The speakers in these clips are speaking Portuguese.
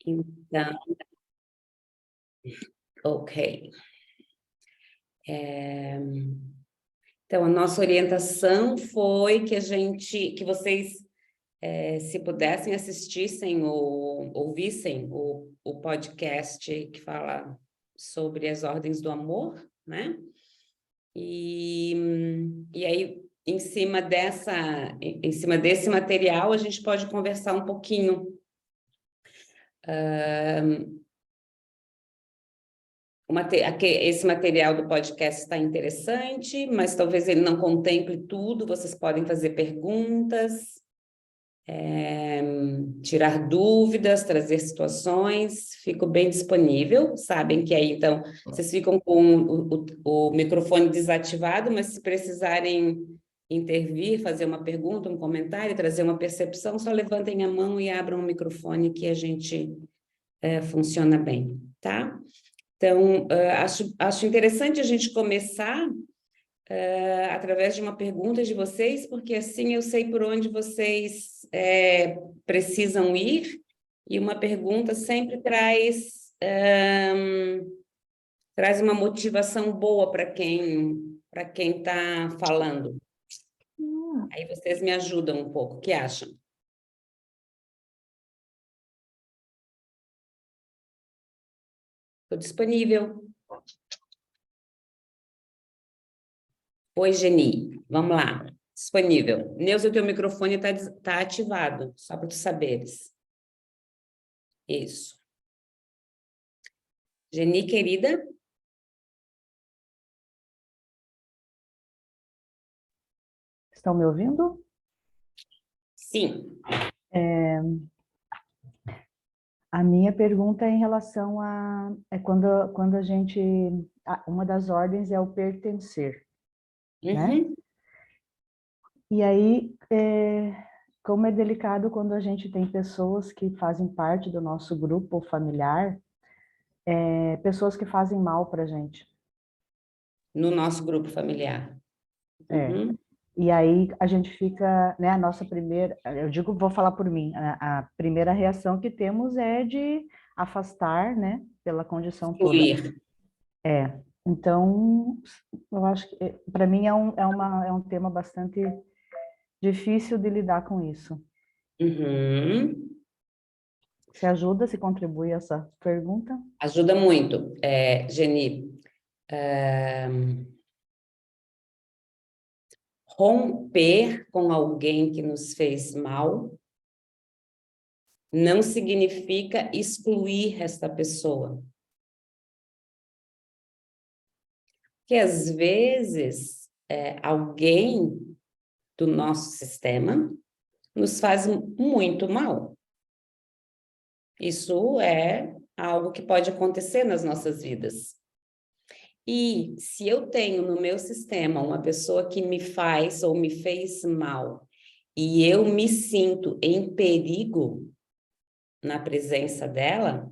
Então, ok. Então, a nossa orientação foi que vocês, se pudessem, assistissem ou ouvissem o podcast que fala sobre as ordens do amor, né? E aí, em cima desse material, a gente pode conversar um pouquinho. Esse material do podcast está interessante, mas talvez ele não contemple tudo. Vocês podem fazer perguntas, tirar dúvidas, trazer situações. Fico bem disponível. Sabem que aí, então, vocês ficam com o microfone desativado, mas se precisarem intervir, fazer uma pergunta, um comentário, trazer uma percepção, só levantem a mão e abram o microfone que a gente funciona bem, tá? Então, acho interessante a gente começar através de uma pergunta de vocês, porque assim eu sei por onde vocês precisam ir, e uma pergunta sempre traz uma motivação boa para quem está falando. Aí vocês me ajudam um pouco, o que acham? Estou disponível. Oi, Geni, vamos lá. Disponível. Neuza, o teu microfone tá ativado, só para tu saberes. Isso. Geni, querida? Estão me ouvindo? Sim. A minha pergunta é em relação a quando a gente... Uma das ordens é o pertencer, né? Uhum. E aí, como é delicado quando a gente tem pessoas que fazem parte do nosso grupo familiar, pessoas que fazem mal para a gente. No nosso grupo familiar. Uhum. E aí a gente fica, né, a nossa primeira, eu digo, vou falar por mim, a primeira reação que temos é de afastar, né, pela condição toda. Excluir. Então, eu acho que para mim é um tema bastante difícil de lidar com isso. Uhum. Se ajuda, se contribui essa pergunta? Ajuda muito, Geni. Romper com alguém que nos fez mal não significa excluir esta pessoa. Porque, às vezes, alguém do nosso sistema nos faz muito mal. Isso é algo que pode acontecer nas nossas vidas. E se eu tenho no meu sistema uma pessoa que me faz ou me fez mal, e eu me sinto em perigo na presença dela,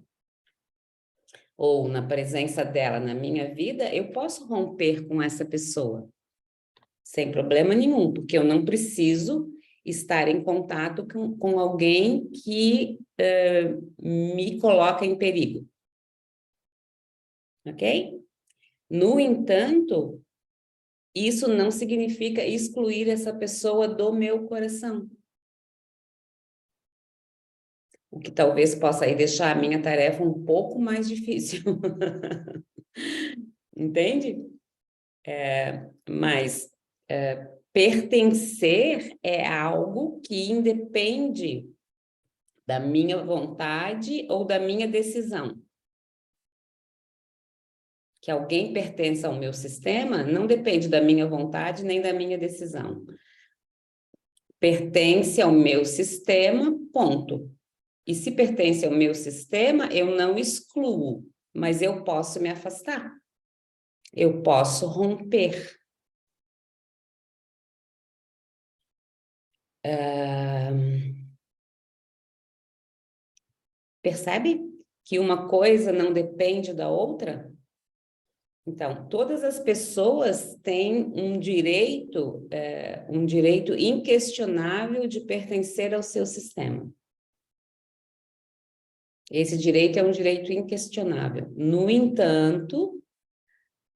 ou na presença dela na minha vida, eu posso romper com essa pessoa, sem problema nenhum, porque eu não preciso estar em contato com alguém que me coloca em perigo. Ok? No entanto, isso não significa excluir essa pessoa do meu coração. O que talvez possa aí deixar a minha tarefa um pouco mais difícil. Entende? Mas pertencer é algo que independe da minha vontade ou da minha decisão. Que alguém pertença ao meu sistema não depende da minha vontade nem da minha decisão. Pertence ao meu sistema, ponto. E se pertence ao meu sistema, eu não excluo, mas eu posso me afastar. Eu posso romper. Percebe que uma coisa não depende da outra? Então, todas as pessoas têm um direito inquestionável de pertencer ao seu sistema. Esse direito é um direito inquestionável. No entanto,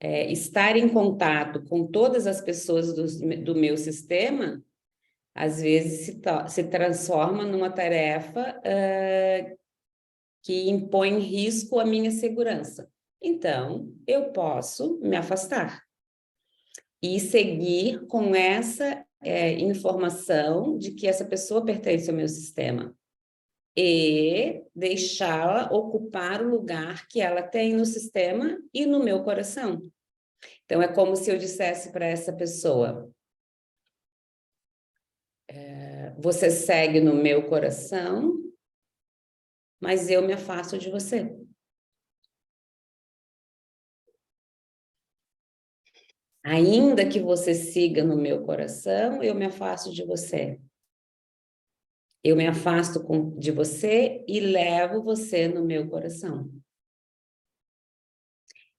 estar em contato com todas as pessoas do meu sistema, às vezes se transforma numa tarefa que impõe risco à minha segurança. Então, eu posso me afastar e seguir com essa informação de que essa pessoa pertence ao meu sistema e deixá-la ocupar o lugar que ela tem no sistema e no meu coração. Então, é como se eu dissesse para essa pessoa, você segue no meu coração, mas eu me afasto de você. Ainda que você siga no meu coração, eu me afasto de você. Eu me afasto de você e levo você no meu coração.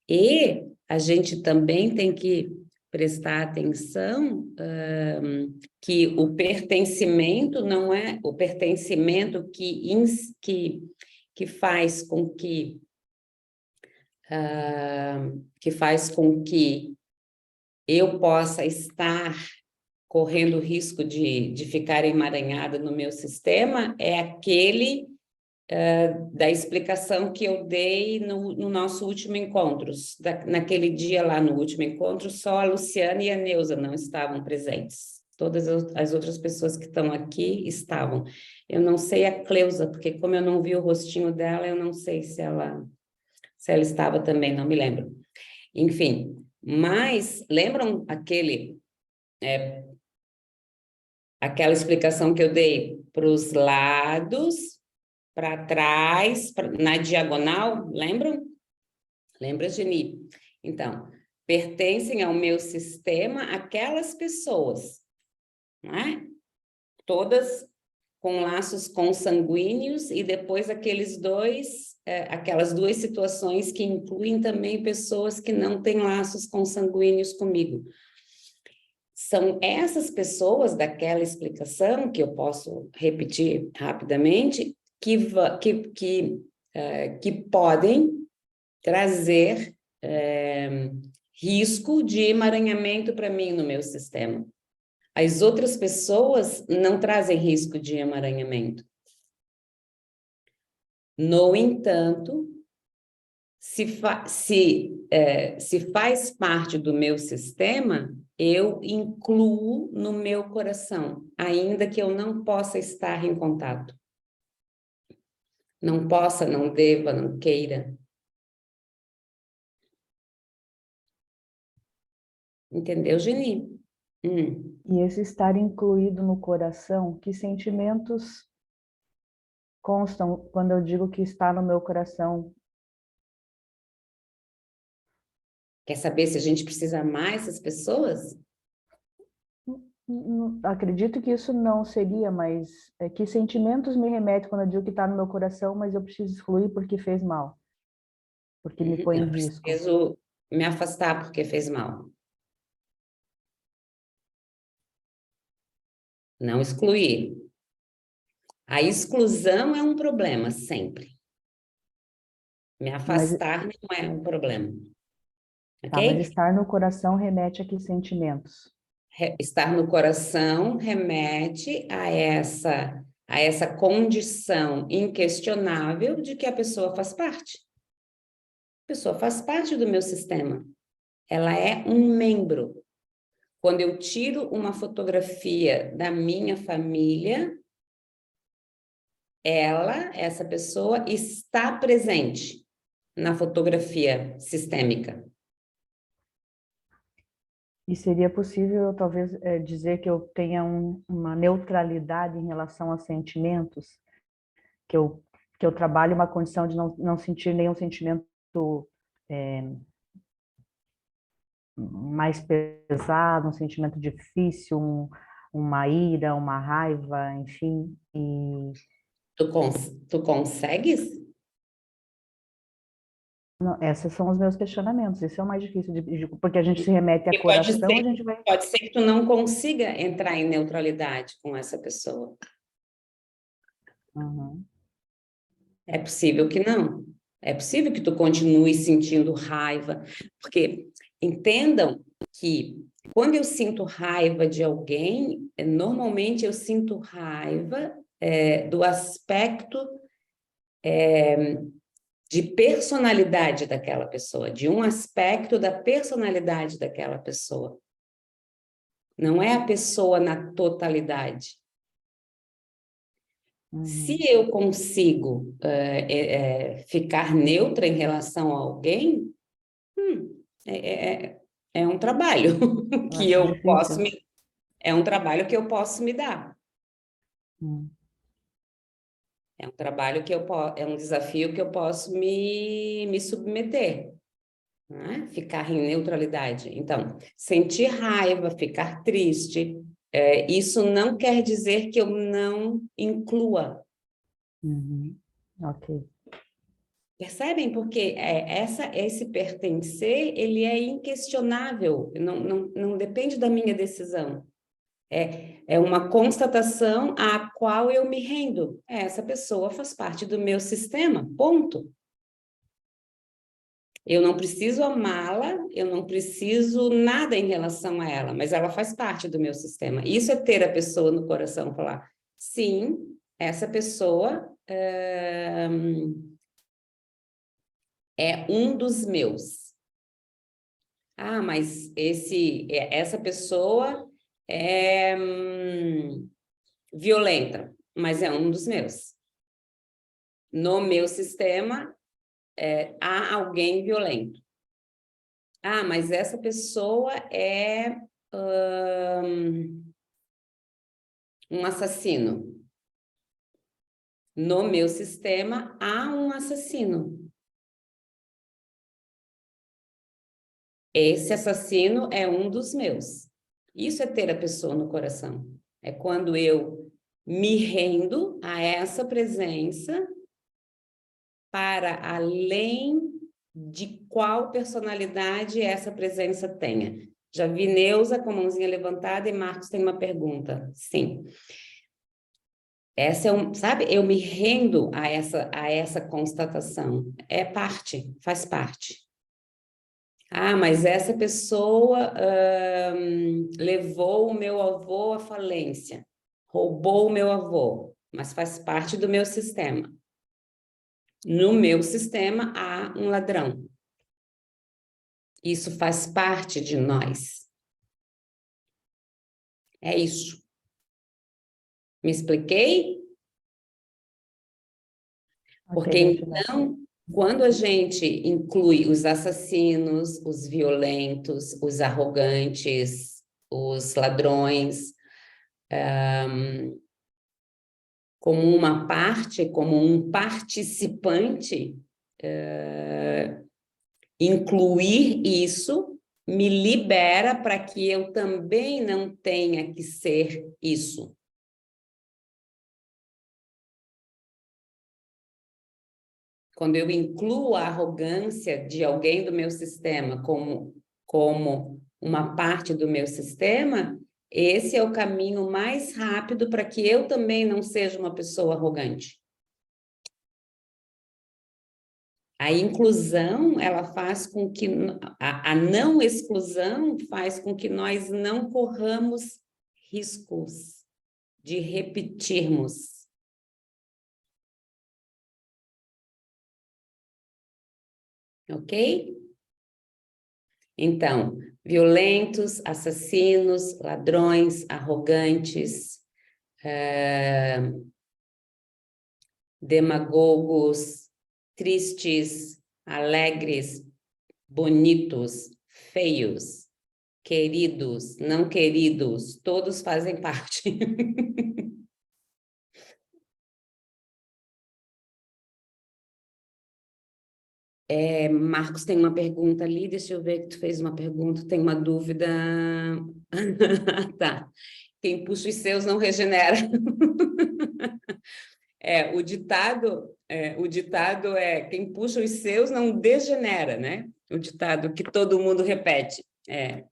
E a gente também tem que prestar atenção que o pertencimento não é o pertencimento que faz com que eu possa estar correndo o risco de ficar emaranhada no meu sistema, é aquele da explicação que eu dei no nosso último encontro. Naquele dia lá no último encontro, só a Luciana e a Neuza não estavam presentes. Todas as outras pessoas que estão aqui estavam. Eu não sei a Cleusa, porque como eu não vi o rostinho dela, eu não sei se ela estava também, não me lembro. Enfim, mas lembram aquela explicação que eu dei para os lados, para trás, na diagonal, lembram? Lembra, Geni? Então, pertencem ao meu sistema aquelas pessoas, não é? Todas com laços consanguíneos e depois aquelas duas situações que incluem também pessoas que não têm laços consanguíneos comigo. São essas pessoas daquela explicação, que eu posso repetir rapidamente, que podem trazer risco de emaranhamento para mim no meu sistema. As outras pessoas não trazem risco de emaranhamento. No entanto, se faz parte do meu sistema, eu incluo no meu coração, ainda que eu não possa estar em contato. Não possa, não deva, não queira. Entendeu, Geni? E esse estar incluído no coração, que sentimentos constam quando eu digo que está no meu coração? Quer saber se a gente precisa amar essas pessoas? Acredito que isso não seria, mas que sentimentos me remete quando eu digo que está no meu coração, mas eu preciso excluir porque fez mal, porque me põe em Eu risco. preciso me afastar porque fez mal. Não excluir. A exclusão é um problema, sempre. Me afastar não é um problema. Tá, mas Ok? estar no coração remete a que sentimentos? Estar no coração remete a essa condição inquestionável de que a pessoa faz parte. A pessoa faz parte do meu sistema. Ela é um membro. Quando eu tiro uma fotografia da minha família, essa pessoa está presente na fotografia sistêmica. E seria possível, talvez, dizer que eu tenha uma neutralidade em relação a sentimentos? Que eu trabalho uma condição de não sentir nenhum sentimento mais pesado, um sentimento difícil, uma ira, uma raiva, enfim. Tu consegues? Não, esses são os meus questionamentos. Isso é o mais difícil, porque a gente se remete a E coração, a gente vai... pode ser que tu não consiga entrar em neutralidade com essa pessoa. Uhum. É possível que não. É possível que tu continue sentindo raiva, porque entendam que quando eu sinto raiva de alguém, normalmente eu sinto raiva do aspecto de personalidade daquela pessoa, de um aspecto da personalidade daquela pessoa. Não é a pessoa na totalidade. Se eu consigo ficar neutra em relação a alguém, é um trabalho Eu que acho eu posso difícil. é um trabalho que eu posso me dar. Hum. É um trabalho que é um desafio que eu posso me submeter, né? Ficar em neutralidade. Então, sentir raiva, ficar triste, isso não quer dizer que eu não inclua. Uhum. Ok. Percebem? Porque esse pertencer, ele é inquestionável, não depende da minha decisão. É uma constatação à qual eu me rendo. Essa pessoa faz parte do meu sistema, ponto. Eu não preciso amá-la, eu não preciso nada em relação a ela, mas ela faz parte do meu sistema. Isso é ter a pessoa no coração, falar, sim, essa pessoa é um dos meus. Ah, mas essa pessoa é violenta, mas é um dos meus. No meu sistema, há alguém violento. Ah, mas essa pessoa é um assassino. No meu sistema, há um assassino. Esse assassino é um dos meus. Isso é ter a pessoa no coração. É quando eu me rendo a essa presença para além de qual personalidade essa presença tenha. Já vi Neuza com a mãozinha levantada e Marcos tem uma pergunta. Sim. Essa sabe, eu me rendo a essa constatação. É parte, faz parte. Ah, mas essa pessoa levou o meu avô à falência, roubou o meu avô, mas faz parte do meu sistema. No meu sistema há um ladrão. Isso faz parte de nós. É isso. Me expliquei? Porque então, quando a gente inclui os assassinos, os violentos, os arrogantes, os ladrões, como uma parte, como um participante, incluir isso me libera para que eu também não tenha que ser isso. Quando eu incluo a arrogância de alguém do meu sistema como uma parte do meu sistema, esse é o caminho mais rápido para que eu também não seja uma pessoa arrogante. A inclusão, ela faz com que... A não exclusão faz com que nós não corramos riscos de repetirmos. Ok? Então, violentos, assassinos, ladrões, arrogantes, demagogos, tristes, alegres, bonitos, feios, queridos, não queridos, todos fazem parte. Marcos tem uma pergunta ali, deixa eu ver que tu fez uma pergunta, tem uma dúvida. Tá. Quem puxa os seus não regenera. O ditado é quem puxa os seus não degenera, né? O ditado que todo mundo repete.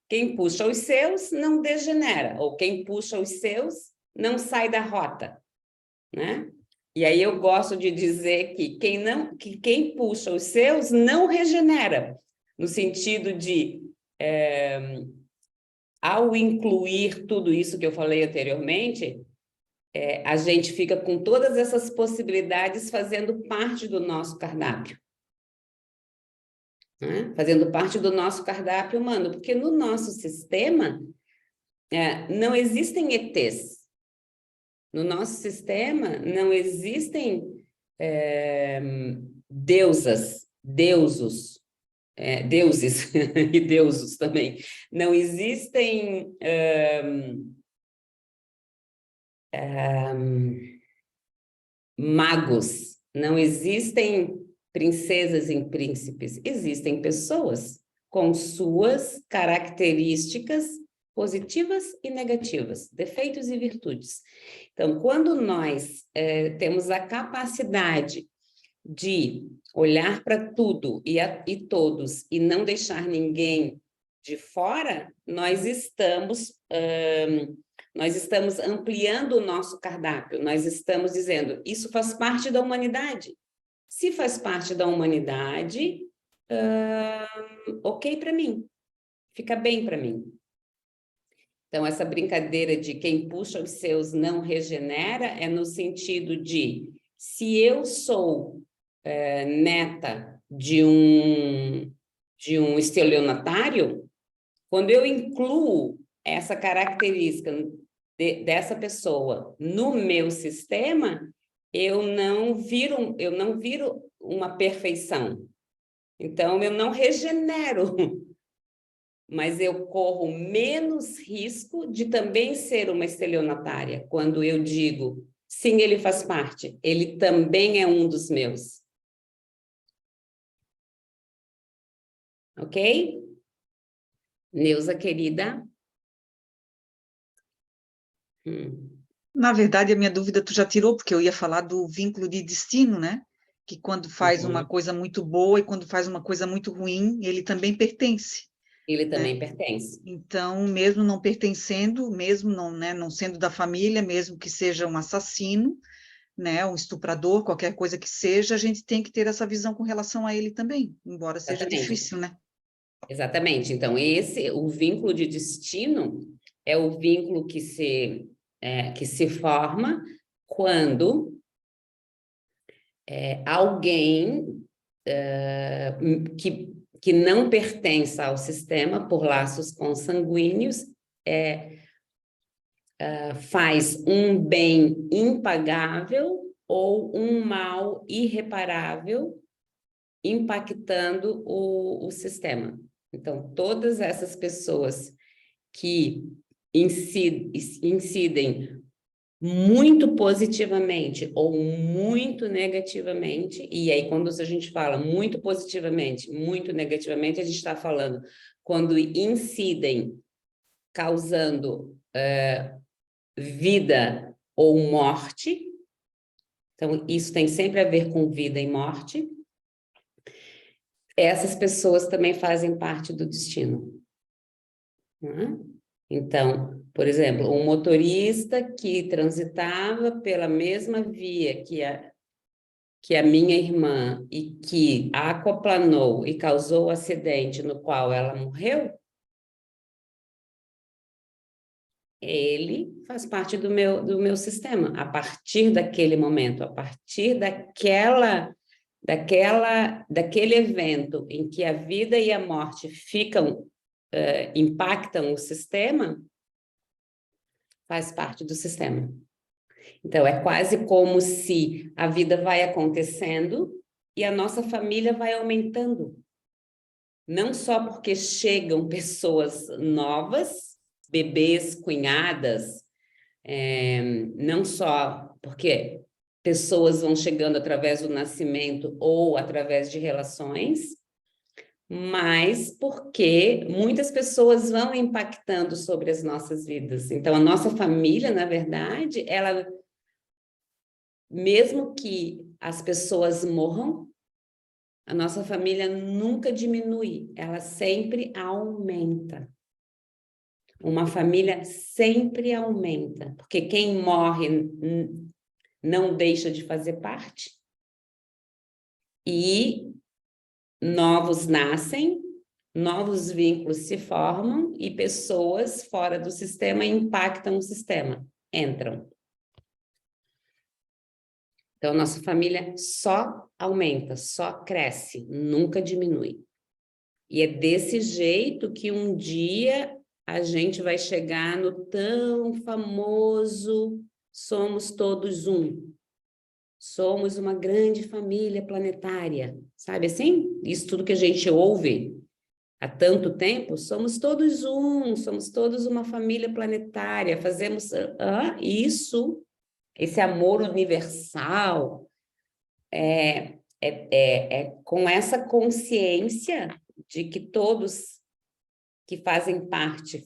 Quem puxa os seus não degenera, ou quem puxa os seus não sai da rota, né? E aí eu gosto de dizer que quem puxa os seus não regenera, no sentido de, ao incluir tudo isso que eu falei anteriormente, a gente fica com todas essas possibilidades fazendo parte do nosso cardápio. Né? Fazendo parte do nosso cardápio humano, porque no nosso sistema não existem ETs. No nosso sistema não existem deusas, deuses e deusos também. Não existem magos, não existem princesas e príncipes, existem pessoas com suas características positivas e negativas, defeitos e virtudes. Então, quando nós temos a capacidade de olhar para tudo e todos e não deixar ninguém de fora, nós estamos ampliando o nosso cardápio, nós estamos dizendo, isso faz parte da humanidade. Se faz parte da humanidade, ok para mim, fica bem para mim. Então, essa brincadeira de quem puxa os seus não regenera é no sentido de, se eu sou neta de um estelionatário, quando eu incluo essa característica dessa pessoa no meu sistema, eu não viro uma perfeição. Então, eu não regenero, mas eu corro menos risco de também ser uma estelionatária, quando eu digo, sim, ele faz parte, ele também é um dos meus. Ok? Neuza, querida? Na verdade, a minha dúvida tu já tirou, porque eu ia falar do vínculo de destino, né? Que quando faz uma coisa muito boa e quando faz uma coisa muito ruim, ele também pertence. Ele também pertence. Então, mesmo não pertencendo, mesmo não, né, não sendo da família, mesmo que seja um assassino, né, um estuprador, qualquer coisa que seja, a gente tem que ter essa visão com relação a ele também, embora seja difícil, né? Exatamente. Então, o vínculo de destino é o vínculo que se forma quando alguém que não pertence ao sistema por laços consanguíneos faz um bem impagável ou um mal irreparável impactando o sistema. Então, todas essas pessoas que incidem muito positivamente ou muito negativamente, e aí quando a gente fala muito positivamente, muito negativamente, a gente está falando quando incidem causando vida ou morte, então isso tem sempre a ver com vida e morte, essas pessoas também fazem parte do destino. Né? Então, por exemplo, um motorista que transitava pela mesma via que a minha irmã e que aquaplanou e causou o acidente no qual ela morreu, ele faz parte do meu sistema. A partir daquele momento, a partir daquele evento em que a vida e a morte impactam o sistema, faz parte do sistema. Então, é quase como se a vida vai acontecendo e a nossa família vai aumentando. Não só porque chegam pessoas novas, bebês, cunhadas, não só porque pessoas vão chegando através do nascimento ou através de relações, mas porque muitas pessoas vão impactando sobre as nossas vidas. Então, a nossa família, na verdade, ela, mesmo que as pessoas morram, a nossa família nunca diminui, ela sempre aumenta. Uma família sempre aumenta, porque quem morre não deixa de fazer parte, e novos nascem, novos vínculos se formam e pessoas fora do sistema impactam o sistema, entram. Então, nossa família só aumenta, só cresce, nunca diminui. E é desse jeito que um dia a gente vai chegar no tão famoso somos todos um. Somos uma grande família planetária, sabe assim? Isso tudo que a gente ouve há tanto tempo, somos todos um, somos todos uma família planetária, fazemos isso, esse amor universal, é com essa consciência de que todos que fazem parte,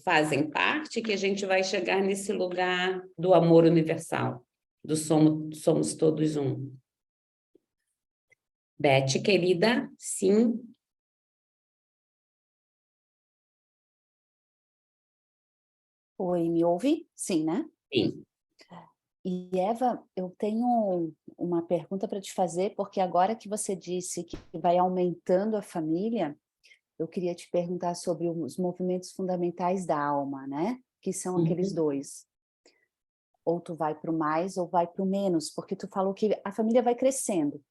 que a gente vai chegar nesse lugar do amor universal, do somos todos um. Beth, querida, sim. Oi, me ouve? Sim, né? Sim. E Eva, eu tenho uma pergunta para te fazer, porque agora que você disse que vai aumentando a família, eu queria te perguntar sobre os movimentos fundamentais da alma, né? Que são aqueles dois. Ou tu vai para o mais ou vai para o menos, porque tu falou que a família vai crescendo.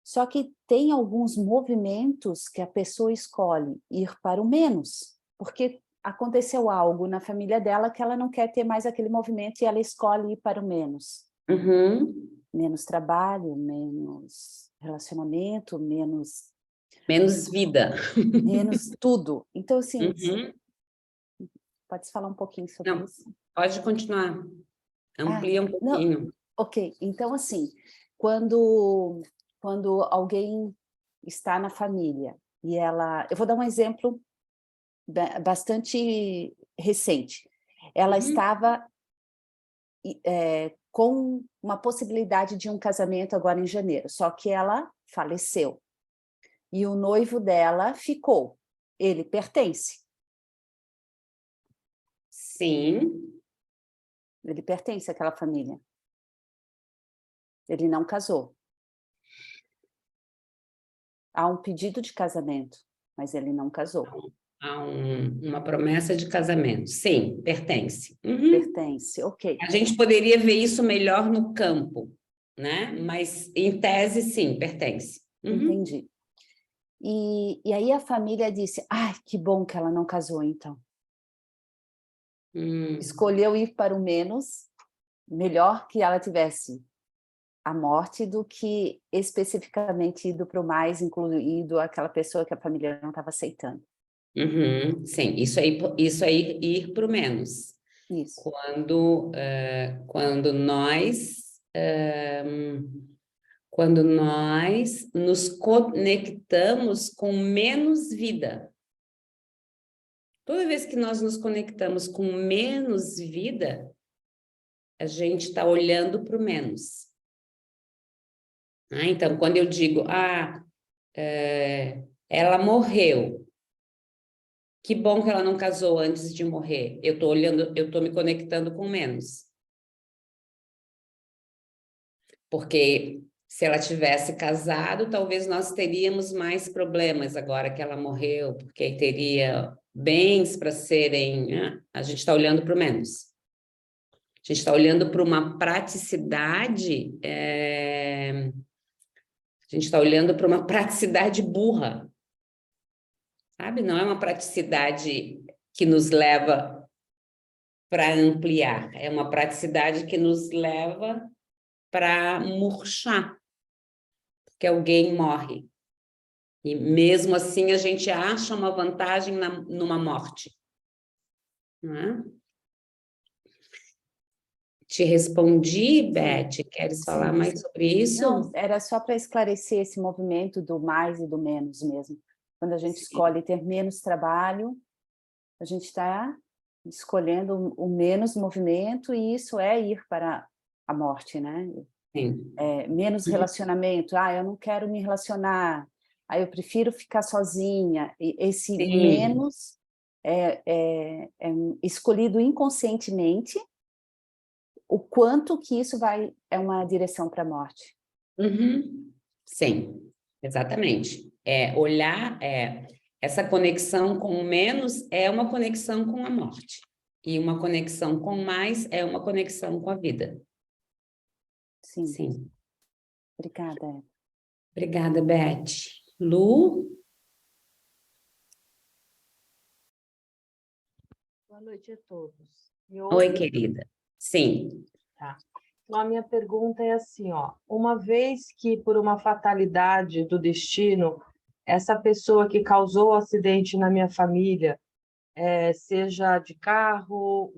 Só que tem alguns movimentos que a pessoa escolhe ir para o menos, porque aconteceu algo na família dela que ela não quer ter mais aquele movimento e ela escolhe ir para o menos. Uhum. Menos trabalho, menos relacionamento, menos vida. Menos tudo. Então, assim, Uhum. pode falar um pouquinho sobre Não, isso? pode continuar. Amplia um pouquinho. Não, ok. Então, assim, quando alguém está na família e ela... Eu vou dar um exemplo bastante recente. Ela estava com uma possibilidade de um casamento agora em janeiro, só que ela faleceu. E o noivo dela ficou. Ele pertence. Sim. Ele pertence àquela família. Ele não casou. Há um pedido de casamento, mas ele não casou. Há uma promessa de casamento. Sim, pertence. Uhum. Pertence, ok. A gente poderia ver isso melhor no campo, né? Mas, em tese, sim, pertence. Uhum. Entendi. E aí a família disse, ai, que bom que ela não casou, então. Escolheu ir para o menos, melhor que ela tivesse a morte do que especificamente ido para o mais, incluído aquela pessoa que a família não estava aceitando. Uhum, sim, isso aí ir para o menos. Isso. Quando nós nos conectamos com menos vida. Toda vez que nós nos conectamos com menos vida, a gente está olhando para o menos. Então, quando eu digo, ela morreu, que bom que ela não casou antes de morrer. Eu estou me conectando com menos. Porque se ela tivesse casado, talvez nós teríamos mais problemas agora que ela morreu, porque aí teria bens para serem... Né? A gente está olhando para o menos. A gente está olhando para uma praticidade... A gente está olhando para uma praticidade burra. Sabe? Não é uma praticidade que nos leva para ampliar. É uma praticidade que nos leva para murchar. Porque alguém morre. E mesmo assim a gente acha uma vantagem numa morte. Não é? Te respondi, Beth? Queres falar mais sobre isso? Não, era só para esclarecer esse movimento do mais e do menos mesmo. Quando a gente escolhe ter menos trabalho, a gente está escolhendo o menos movimento e isso é ir para a morte, né? Sim. Menos relacionamento. Eu não quero me relacionar. Eu prefiro ficar sozinha. E esse menos é escolhido inconscientemente o quanto que isso é uma direção para a morte. Uhum. Sim, exatamente. Olhar, essa conexão com o menos é uma conexão com a morte. E uma conexão com mais é uma conexão com a vida. Sim. Sim. Obrigada, Eva. Obrigada, Beth. Lu? Boa noite a todos. Me Oi, ouvem? querida. Sim. Tá. Então, a minha pergunta é assim, ó, uma vez que por uma fatalidade do destino, essa pessoa que causou o acidente na minha família, seja de carro,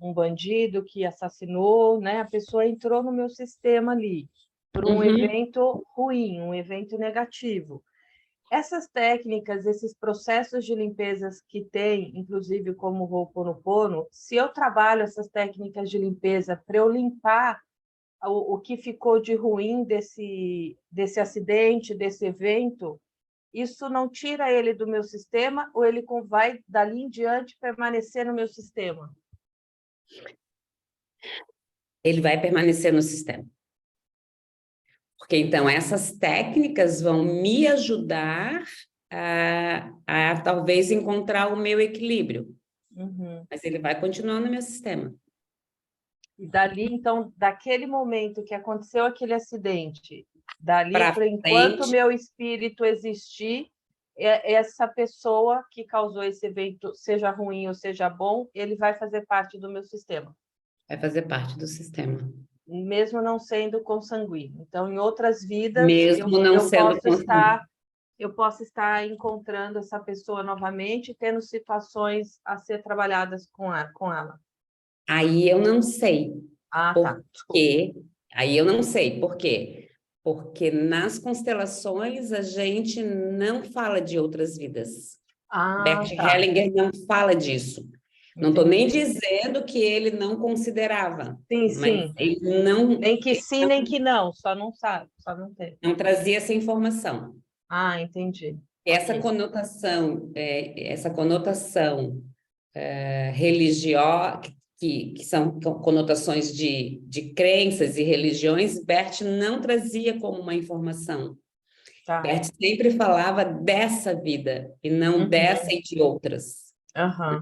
um bandido que assassinou, né? A pessoa entrou no meu sistema ali por um evento ruim, um evento negativo. Essas técnicas, esses processos de limpezas que tem, inclusive como o Ho'oponopono, se eu trabalho essas técnicas de limpeza para eu limpar o que ficou de ruim desse acidente, desse evento, isso não tira ele do meu sistema ou ele vai, dali em diante, permanecer no meu sistema? Ele vai permanecer no sistema. Porque, então, essas técnicas vão me ajudar a talvez encontrar o meu equilíbrio. Uhum. Mas ele vai continuar no meu sistema. E dali, então, daquele momento que aconteceu aquele acidente, dali para enquanto o meu espírito existir, essa pessoa que causou esse evento, seja ruim ou seja bom, ele vai fazer parte do meu sistema. Vai fazer parte do sistema. Mesmo não sendo consanguíneo. Então, em outras vidas, Mesmo não sendo consanguíneo. eu posso estar encontrando essa pessoa novamente, tendo situações a ser trabalhadas com ela. Aí eu não sei. Ah, tá. Porque aí eu não sei por quê. Porque nas constelações a gente não fala de outras vidas. Bert Hellinger não fala disso. Não estou nem dizendo que ele não considerava. Sim, mas sim. ele não, Nem que sim, nem que não. Só não sabe, só não tem. não trazia essa informação. Ah, entendi. Essa Ok. conotação religiosa, que são conotações de crenças e religiões, Bert não trazia como uma informação. Tá. Bert sempre falava dessa vida e não dessa e de outras. Uhum.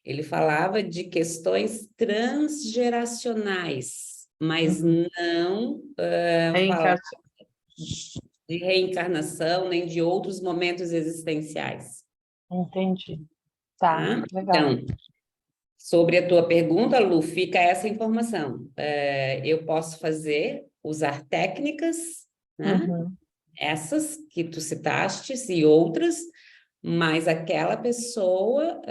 Ele falava de questões transgeracionais, mas não falava de reencarnação nem de outros momentos existenciais. Entendi. Tá, Tá? legal. Então, sobre a tua pergunta, Lu, fica essa informação. Eu posso usar técnicas, né? Uhum. Essas que tu citaste e outras, mas aquela pessoa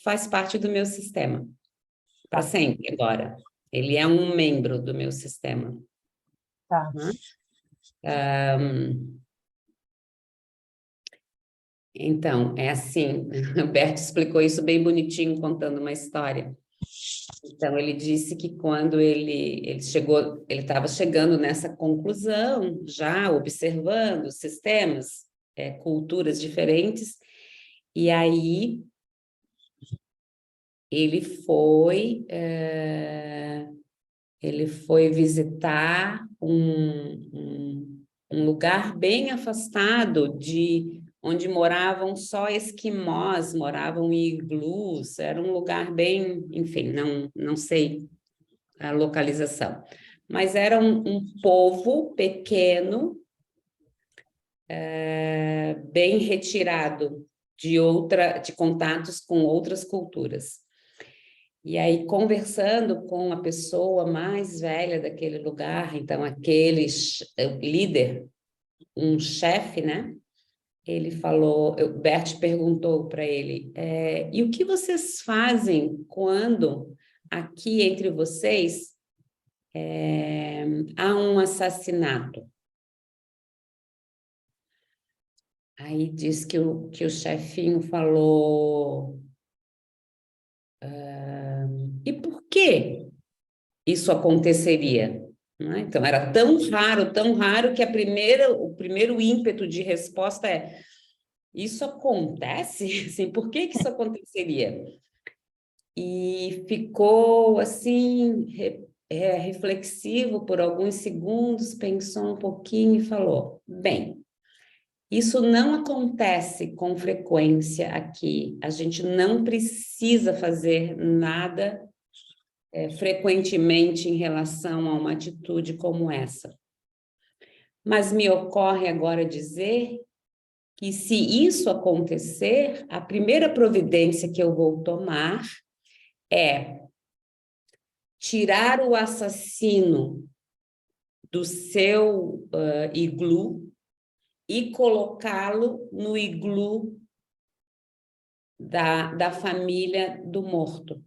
faz parte do meu sistema. Para sempre agora. Ele é um membro do meu sistema. Tá. Né? Então, é assim, o Berto explicou isso bem bonitinho, contando uma história. Então, ele disse que quando ele estava chegando nessa conclusão, já observando sistemas, culturas diferentes, e aí ele foi visitar um lugar bem afastado de onde moravam só esquimós, moravam em iglus, era um lugar bem, enfim, não sei a localização, mas era um povo pequeno, bem retirado de contatos com outras culturas. E aí, conversando com a pessoa mais velha daquele lugar, então aquele líder, um chefe, né? Ele falou, o Bert perguntou para ele, e o que vocês fazem quando aqui entre vocês há um assassinato? Aí diz que o chefinho falou, e por que isso aconteceria? Né? Então, era tão raro, que o primeiro ímpeto de resposta é: isso acontece? Assim, por que isso aconteceria? e ficou assim, reflexivo por alguns segundos, pensou um pouquinho e falou: bem, isso não acontece com frequência aqui, a gente não precisa fazer nada frequentemente em relação a uma atitude como essa. Mas me ocorre agora dizer que, se isso acontecer, a primeira providência que eu vou tomar é tirar o assassino do seu iglu e colocá-lo no iglu da família do morto.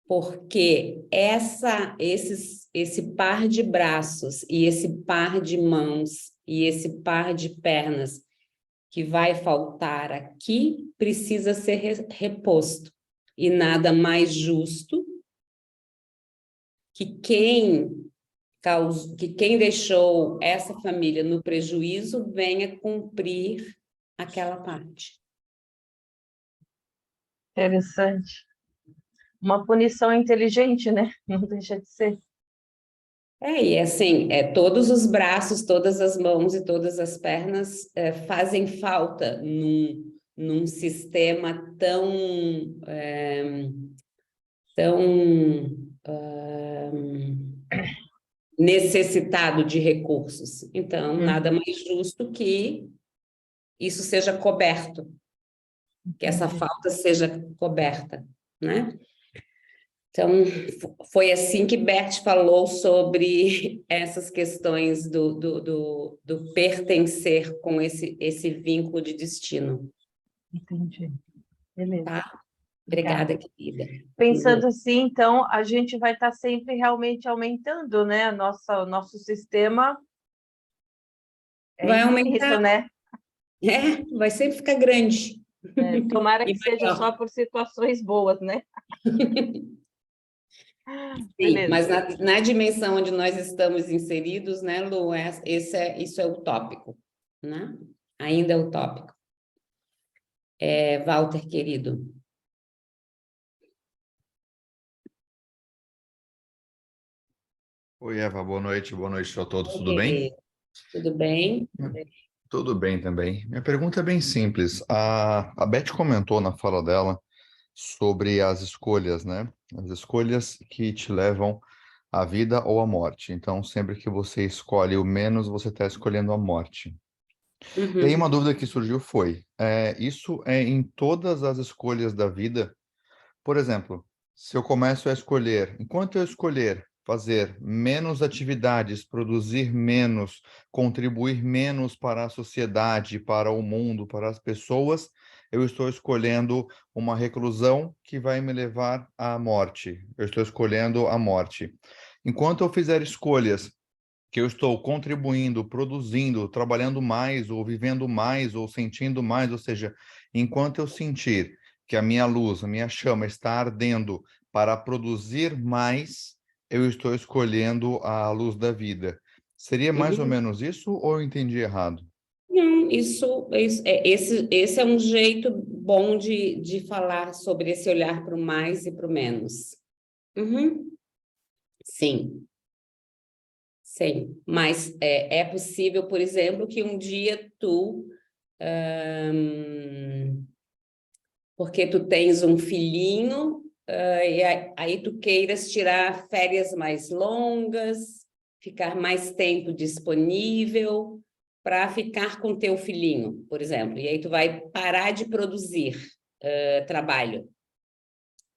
Porque esse par de braços e esse par de mãos e esse par de pernas que vai faltar aqui precisa ser reposto. E nada mais justo que quem deixou essa família no prejuízo venha cumprir aquela parte. Interessante. Uma punição inteligente, né? Não deixa de ser. E assim, todos os braços, todas as mãos e todas as pernas fazem falta num sistema tão necessitado de recursos. Então, nada mais justo que isso seja coberto, que essa falta seja coberta, né? Então, foi assim que Bert falou sobre essas questões do pertencer com esse vínculo de destino. Entendi. Beleza. Tá? Obrigada, querida. Pensando assim, então, a gente vai estar sempre realmente aumentando, né? O nosso sistema Vai infinito, aumentar, né? vai sempre ficar grande. Tomara E que seja maior. só por situações boas, né? Sim, Beleza. mas na dimensão onde nós estamos inseridos, né, Lu, isso é utópico, né? Ainda é utópico. Walter, querido. Oi, Eva, boa noite a todos, tudo bem? Querido. Tudo bem? Tudo bem também. Minha pergunta é bem simples. A Beth comentou na fala dela sobre as escolhas, né? As escolhas que te levam à vida ou à morte. Então, sempre que você escolhe o menos, você está escolhendo a morte. E aí, uma dúvida que surgiu foi: isso é em todas as escolhas da vida? Por exemplo, se eu começo a escolher, enquanto eu escolher fazer menos atividades, produzir menos, contribuir menos para a sociedade, para o mundo, para as pessoas, eu estou escolhendo uma reclusão que vai me levar à morte. Eu estou escolhendo a morte. Enquanto eu fizer escolhas que eu estou contribuindo, produzindo, trabalhando mais, ou vivendo mais, ou sentindo mais, ou seja, enquanto eu sentir que a minha luz, a minha chama está ardendo para produzir mais, eu estou escolhendo a luz da vida. Seria mais ou menos isso, ou eu entendi errado? Não, esse é um jeito bom de falar sobre esse olhar para o mais e para o menos. Sim. Sim, mas é possível, por exemplo, que um dia porque tu tens um filhinho, e aí tu queiras tirar férias mais longas, ficar mais tempo disponível para ficar com teu filhinho, por exemplo. E aí tu vai parar de produzir trabalho,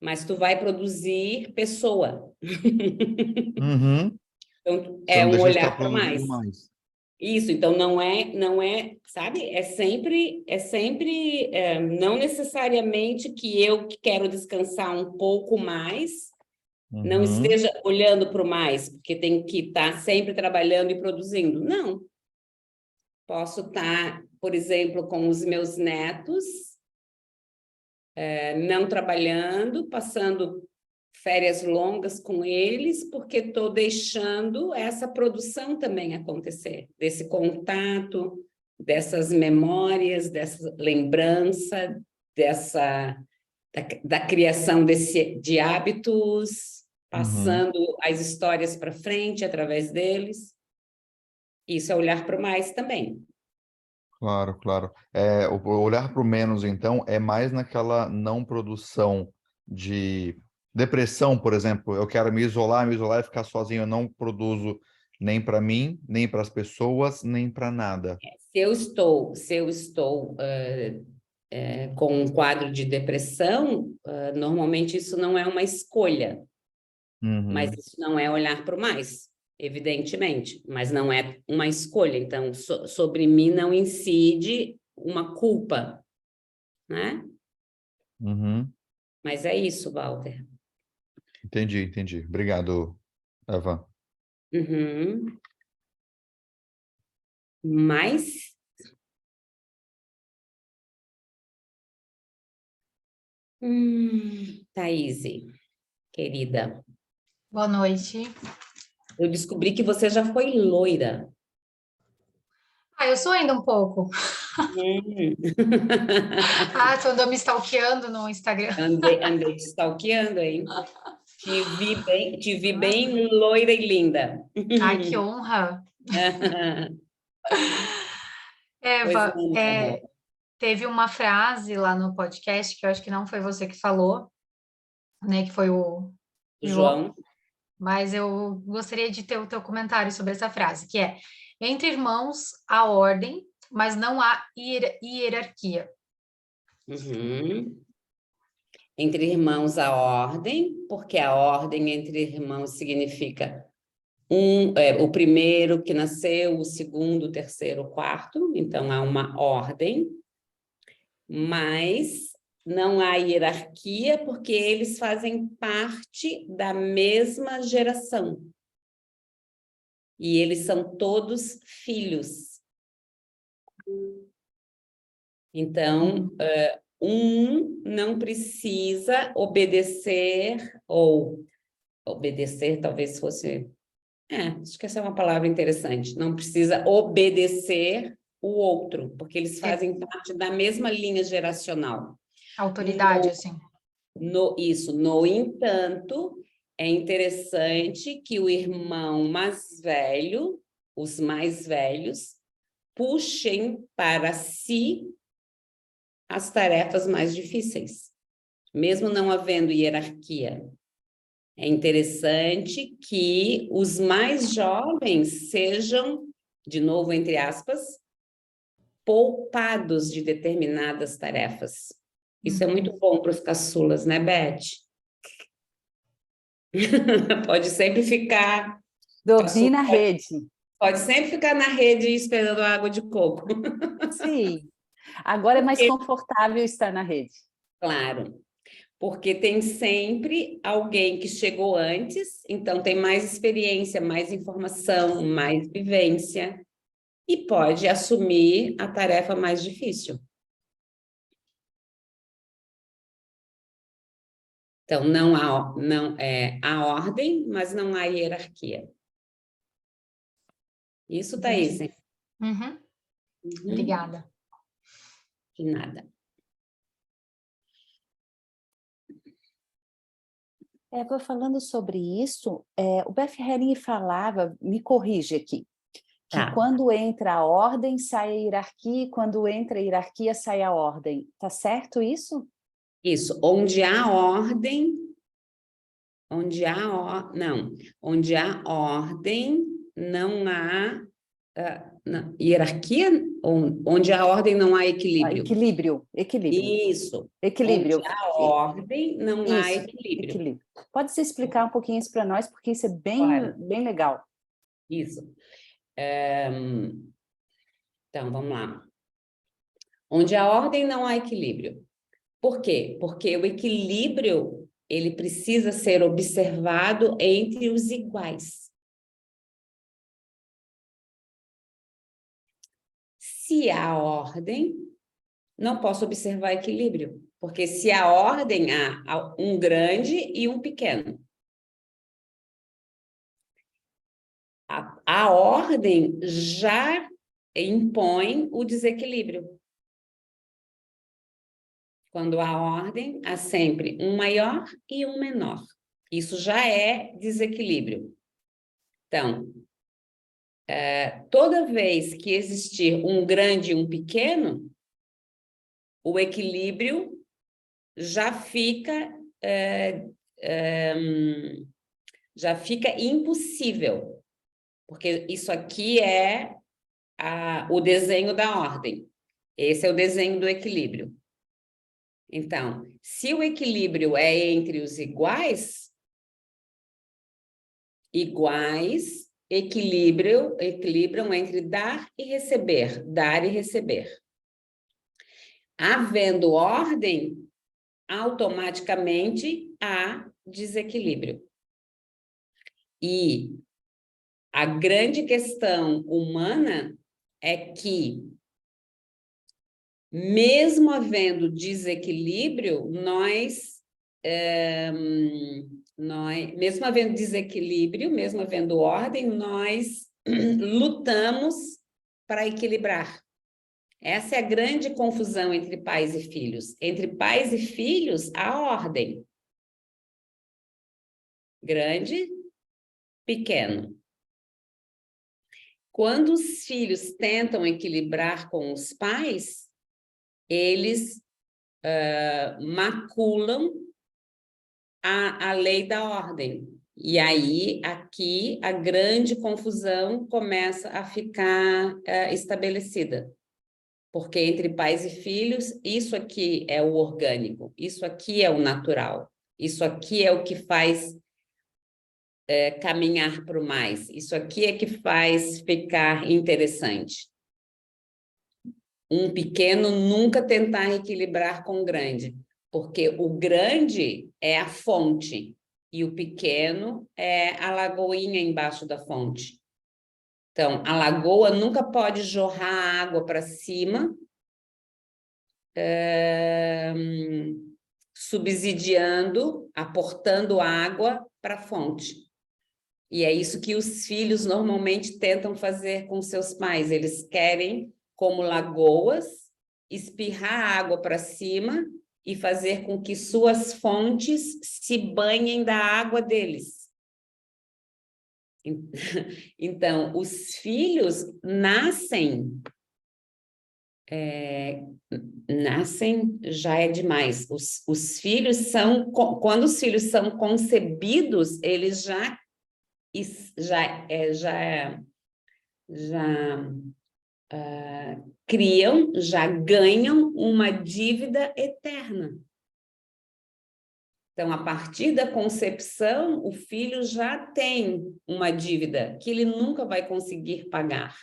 mas tu vai produzir pessoa. Uhum. Então, Você não um deixa de estar olhar para produzindo mais. mais. Isso, então não é, sabe? Não necessariamente que eu que quero descansar um pouco mais, não Uhum. esteja olhando para o mais, porque tem que estar sempre trabalhando e produzindo. Não. Posso estar, por exemplo, com os meus netos, não trabalhando, passando férias longas com eles, porque estou deixando essa produção também acontecer, desse contato, dessas memórias, dessa lembrança, da criação de hábitos, Uhum. passando as histórias para frente através deles. Isso é olhar para o mais também. Claro, claro. O olhar para o menos, então, é mais naquela não produção de depressão, por exemplo. Eu quero me isolar e ficar sozinho. Eu não produzo nem para mim, nem para as pessoas, nem para nada. Se eu estou com um quadro de depressão, normalmente isso não é uma escolha, mas Uhum, isso não é olhar para o mais, evidentemente, mas não é uma escolha. Então, sobre mim não incide uma culpa, né? uhum. Mas é isso, Walter. Entendi. Obrigado, Eva. Uhum. Mas, Thaís, querida, Boa noite. eu descobri que você já foi loira. Eu sou ainda um pouco. Hum. Tu andou me stalkeando no Instagram. Andei te stalkeando, hein? Te vi bem loira e linda. Ai, que honra. Pois Eva, não, meu amor. teve uma frase lá no podcast que eu acho que não foi você que falou, né? Que foi o João, João, mas eu gostaria de ter o teu comentário sobre essa frase, que é: entre irmãos há ordem, mas não há hierarquia. uhum. Entre irmãos a ordem, porque a ordem entre irmãos significa o primeiro que nasceu, o segundo, o terceiro, o quarto, então há uma ordem, mas não há hierarquia porque eles fazem parte da mesma geração. E eles são todos filhos. Então, um não precisa obedecer, ou obedecer talvez fosse... acho que essa é uma palavra interessante. Não precisa obedecer o outro, porque eles fazem parte da mesma linha geracional. Autoridade, assim. No entanto, é interessante que o irmão mais velho, os mais velhos, puxem para si as tarefas mais difíceis, mesmo não havendo hierarquia. É interessante que os mais jovens sejam, de novo, entre aspas, poupados de determinadas tarefas. Isso é muito bom para os caçulas, né, Beth? Pode sempre ficar... Dormir na rede. Pode sempre ficar na rede esperando a água de coco. Sim. Agora é mais confortável estar na rede. Claro, porque tem sempre alguém que chegou antes, então tem mais experiência, mais informação, mais vivência, e pode assumir a tarefa mais difícil. Então, há ordem, mas não há hierarquia. Isso, Thaís. Uhum. Uhum. Obrigada. De nada. Eva, falando sobre isso, o Beth Helling falava, me corrige aqui, que Tá. quando entra a ordem, sai a hierarquia, e quando entra a hierarquia, sai a ordem. Tá certo isso? Isso, onde há ordem, onde há ordem, não há hierarquia, onde há ordem, não há equilíbrio. Equilíbrio. Isso. Equilíbrio. Onde há ordem, não há Isso, equilíbrio. equilíbrio. Pode você explicar um pouquinho isso para nós, porque isso é Claro. bem legal. Isso. Então, vamos lá. Onde há ordem, não há equilíbrio. Por quê? Porque o equilíbrio, ele precisa ser observado entre os iguais. Se há ordem, não posso observar equilíbrio, porque se há ordem, há um grande e um pequeno. A ordem já impõe o desequilíbrio. Quando há ordem, há sempre um maior e um menor. Isso já é desequilíbrio. Então, toda vez que existir um grande e um pequeno, o equilíbrio já fica impossível, porque isso aqui é o desenho da ordem. Esse é o desenho do equilíbrio. Então, se o equilíbrio é entre os iguais equilibram entre dar e receber, dar e receber. Havendo ordem, automaticamente há desequilíbrio. E a grande questão humana é que, mesmo havendo desequilíbrio, mesmo havendo desequilíbrio, mesmo havendo ordem, nós lutamos para equilibrar. Essa é a grande confusão entre pais e filhos. Entre pais e filhos, há ordem. Grande, pequeno. Quando os filhos tentam equilibrar com os pais, eles maculam a lei da ordem. E aí, aqui, a grande confusão começa a ficar estabelecida. Porque entre pais e filhos, isso aqui é o orgânico, isso aqui é o natural, isso aqui é o que faz caminhar para o mais, isso aqui é que faz ficar interessante. Um pequeno nunca tentar equilibrar com o grande, porque o grande é a fonte e o pequeno é a lagoinha embaixo da fonte. Então, a lagoa nunca pode jorrar água para cima, subsidiando, aportando água para a fonte. E é isso que os filhos normalmente tentam fazer com seus pais. Eles querem, como lagoas, espirrar água para cima e fazer com que suas fontes se banhem da água deles. Então, os filhos nascem já é demais. Os filhos são, quando os filhos são concebidos, eles já criam, já ganham uma dívida eterna. Então, a partir da concepção, o filho já tem uma dívida que ele nunca vai conseguir pagar.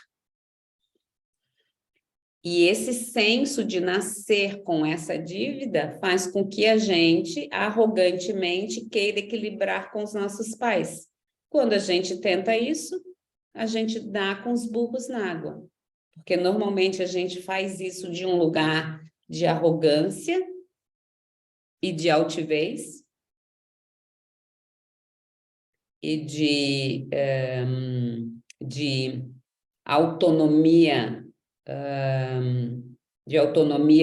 E esse senso de nascer com essa dívida faz com que a gente, arrogantemente, queira equilibrar com os nossos pais. Quando a gente tenta isso, a gente dá com os burros na água. Porque normalmente a gente faz isso de um lugar de arrogância e de altivez e de autonomia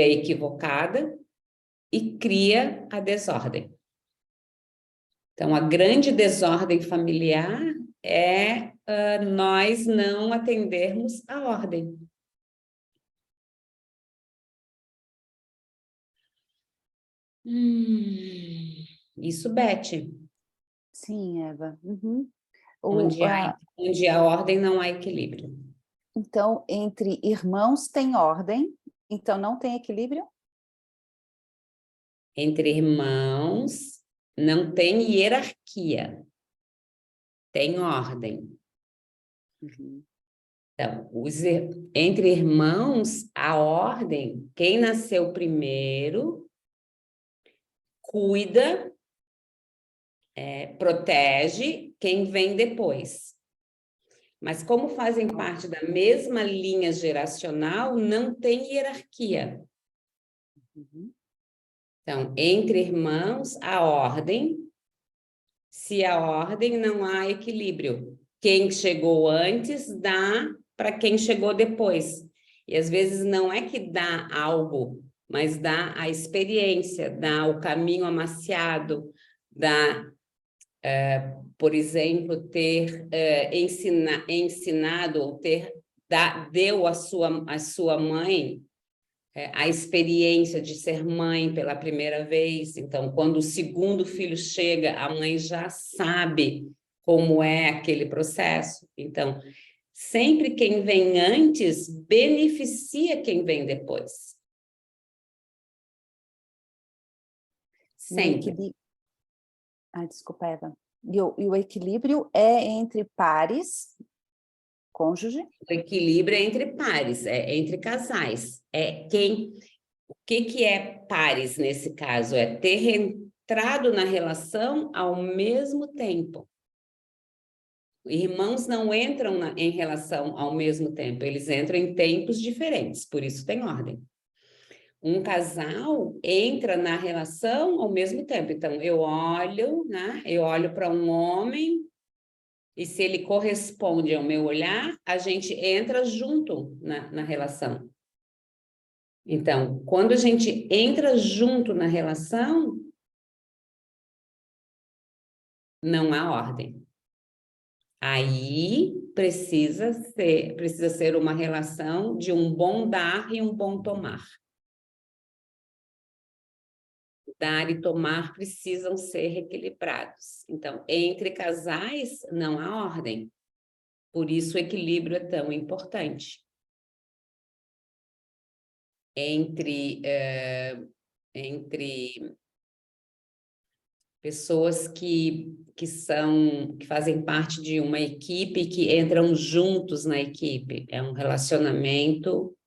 equivocada e cria a desordem. Então, a grande desordem familiar é nós não atendermos a ordem. Isso, Beth. Sim, Eva. Uhum. Onde há ordem, não há equilíbrio. Então, entre irmãos tem ordem, então não tem equilíbrio? Entre irmãos não tem hierarquia, tem ordem. Uhum. Então, entre irmãos, a ordem, quem nasceu primeiro, cuida, protege quem vem depois. Mas como fazem parte da mesma linha geracional, não tem hierarquia. Uhum. Então, entre irmãos, a ordem. Se a ordem, não há equilíbrio. Quem chegou antes dá para quem chegou depois. E às vezes não é que dá algo mas dá a experiência, dá o caminho amaciado, dá, por exemplo, ter ensinado ou deu à sua mãe a experiência de ser mãe pela primeira vez. Então, quando o segundo filho chega, a mãe já sabe como é aquele processo. Então, sempre quem vem antes beneficia quem vem depois. Sempre. Desculpa, Eva. E o equilíbrio é entre pares, cônjuge? O equilíbrio é entre pares, é entre casais. O que é pares nesse caso? É ter entrado na relação ao mesmo tempo. Irmãos não entram em relação ao mesmo tempo, eles entram em tempos diferentes, por isso tem ordem. Um casal entra na relação ao mesmo tempo. Então, eu olho, né? Eu olho para um homem e se ele corresponde ao meu olhar, a gente entra junto na relação. Então, quando a gente entra junto na relação, não há ordem. Aí precisa ser uma relação de um bom dar e um bom tomar. Dar e tomar precisam ser equilibrados. Então, entre casais não há ordem. Por isso o equilíbrio é tão importante. Entre pessoas que fazem parte de uma equipe, que entram juntos na equipe. É um relacionamento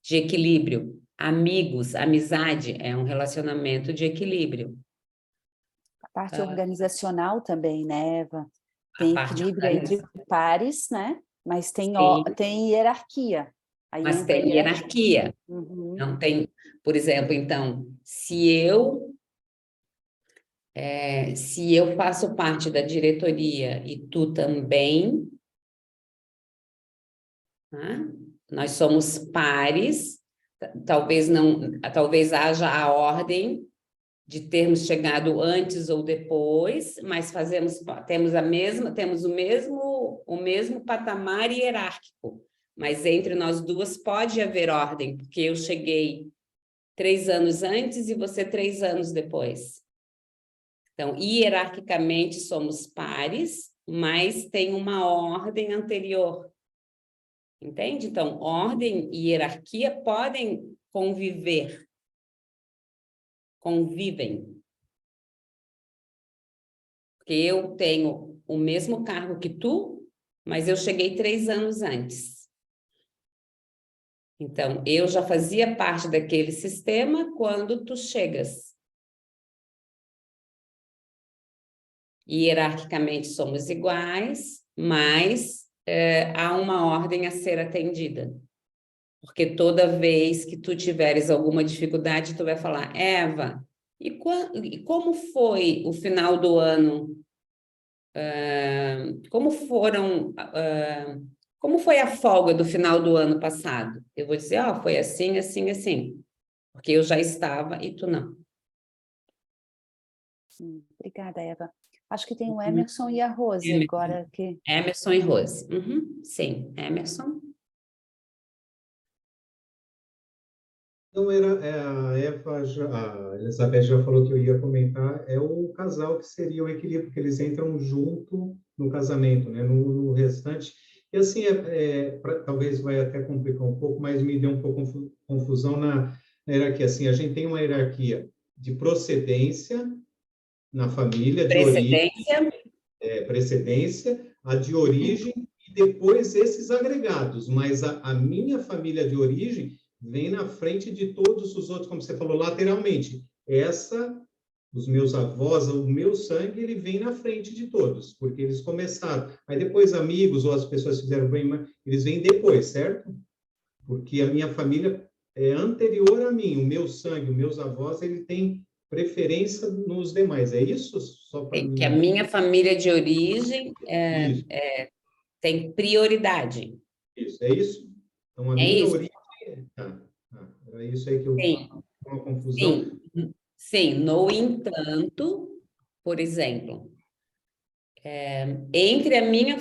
de equilíbrio. Amigos, amizade é um relacionamento de equilíbrio. A parte organizacional também, né, Eva? Tem equilíbrio entre pares, né? Mas tem hierarquia. Aí mas tem hierarquia. Uhum. Não tem, por exemplo, então, se eu faço parte da diretoria e tu também, tá? Nós somos pares, talvez haja a ordem de termos chegado antes ou depois, mas temos o mesmo patamar hierárquico, mas entre nós duas pode haver ordem, porque eu cheguei 3 anos antes e você 3 anos depois. Então, hierarquicamente somos pares, mas tem uma ordem anterior. Entende? Então, ordem e hierarquia podem convivem. Porque eu tenho o mesmo cargo que tu, mas eu cheguei 3 anos antes. Então, eu já fazia parte daquele sistema quando tu chegas. Hierarquicamente somos iguais, mas há uma ordem a ser atendida. Porque toda vez que tu tiveres alguma dificuldade, tu vai falar, Eva, e como foi o final do ano? Como foi a folga do final do ano passado? Eu vou dizer, foi assim, assim, assim. Porque eu já estava e tu não. Obrigada, Eva. Acho que tem o Emerson e a Rose agora aqui. Emerson e Rose. Sim, Emerson. Então, a Eva, a Elizabeth já falou que eu ia comentar, é o casal que seria o equilíbrio, que eles entram junto no casamento, né? No restante. E assim, talvez vai até complicar um pouco, mas me deu um pouco confusão na hierarquia. Assim, a gente tem uma hierarquia de procedência na família, de origem, precedência, a de origem, e depois esses agregados. Mas a minha família de origem vem na frente de todos os outros, como você falou, lateralmente. Os meus avós, o meu sangue, ele vem na frente de todos, porque eles começaram. Aí depois amigos ou as pessoas que fizeram bem, eles vêm depois, certo? Porque a minha família é anterior a mim, o meu sangue, os meus avós, ele tem preferência nos demais, é isso? Só para mim. Que a minha família de origem tem prioridade. Isso, é isso? Então, a É minha isso. origem... isso aí que eu Sim. uma confusão. Sim, no entanto, por exemplo, entre a minha...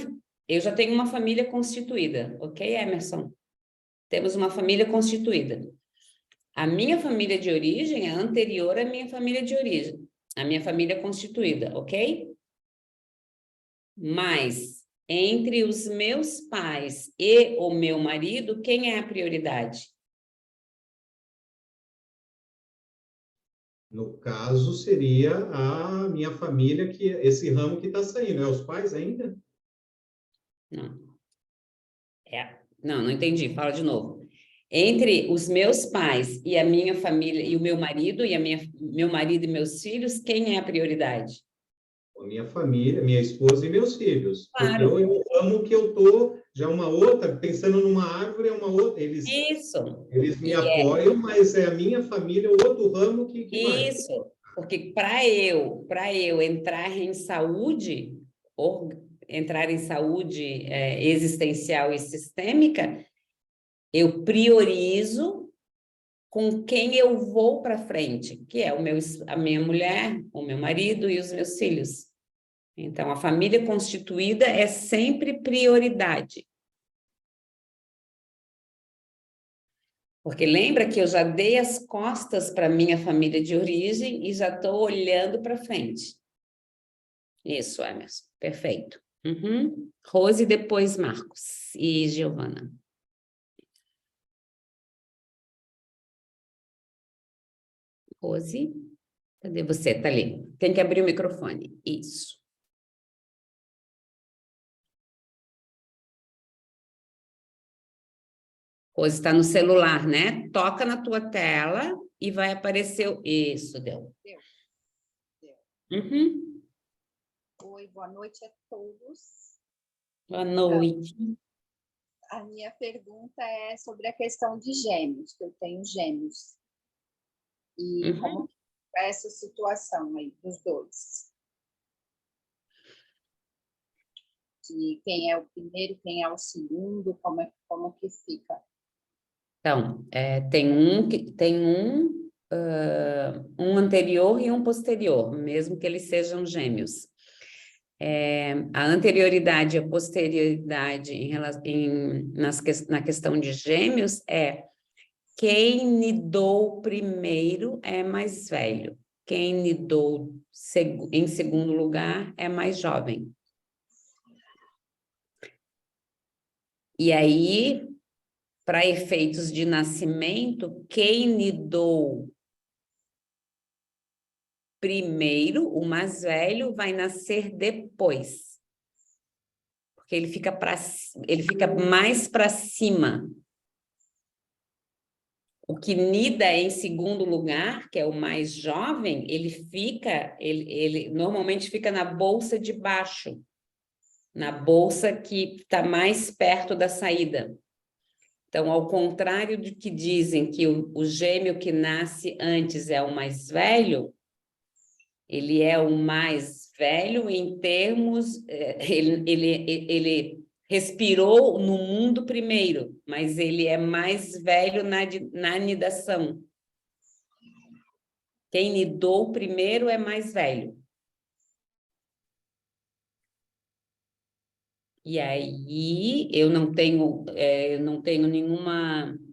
Eu já tenho uma família constituída, ok, Emerson? Temos uma família constituída. A minha família de origem é anterior à minha família de origem, a minha família constituída, ok? Mas entre os meus pais e o meu marido, quem é a prioridade? No caso, seria a minha família, que esse ramo que está saindo. É os pais ainda? Não. Não entendi, fala de novo. Entre os meus pais e a minha família, e o meu marido, meu marido e meus filhos, quem é a prioridade? A minha família, minha esposa e meus filhos. Porque Claro. eu ramo que eu estou, já uma outra, pensando numa árvore, é uma outra. Isso. Eles me apoiam, mas é a minha família, o outro ramo que vai. Isso, porque para eu entrar em saúde, existencial e sistêmica, eu priorizo com quem eu vou para frente, que é a minha mulher, o meu marido e os meus filhos. Então, a família constituída é sempre prioridade. Porque lembra que eu já dei as costas para minha família de origem e já estou olhando para frente. Isso, Emerson. Perfeito. Uhum. Rose, depois Marcos e Giovana. Rose, cadê você? Tá ali. Tem que abrir o microfone. Isso. Rose está no celular, né? Toca na tua tela e vai aparecer... Isso, deu. Deu. Uhum. Oi, boa noite a todos. Boa noite. A minha pergunta é sobre a questão de gêmeos, que eu tenho gêmeos. E como é essa situação aí dos dois? De quem é o primeiro, quem é o segundo, como que fica? Então, tem um anterior e um posterior, mesmo que eles sejam gêmeos. A anterioridade e a posterioridade na questão de gêmeos é quem nidou primeiro é mais velho, quem nidou em segundo lugar é mais jovem. E aí, para efeitos de nascimento, quem nidou primeiro, o mais velho, vai nascer depois. Porque ele fica mais para cima. O que nida em segundo lugar, que é o mais jovem, ele normalmente fica na bolsa de baixo, na bolsa que está mais perto da saída. Então, ao contrário do que dizem que o gêmeo que nasce antes é o mais velho, ele é o mais velho em termos... Ele respirou no mundo primeiro, mas ele é mais velho na nidação. Quem nidou primeiro é mais velho. E aí, eu não tenho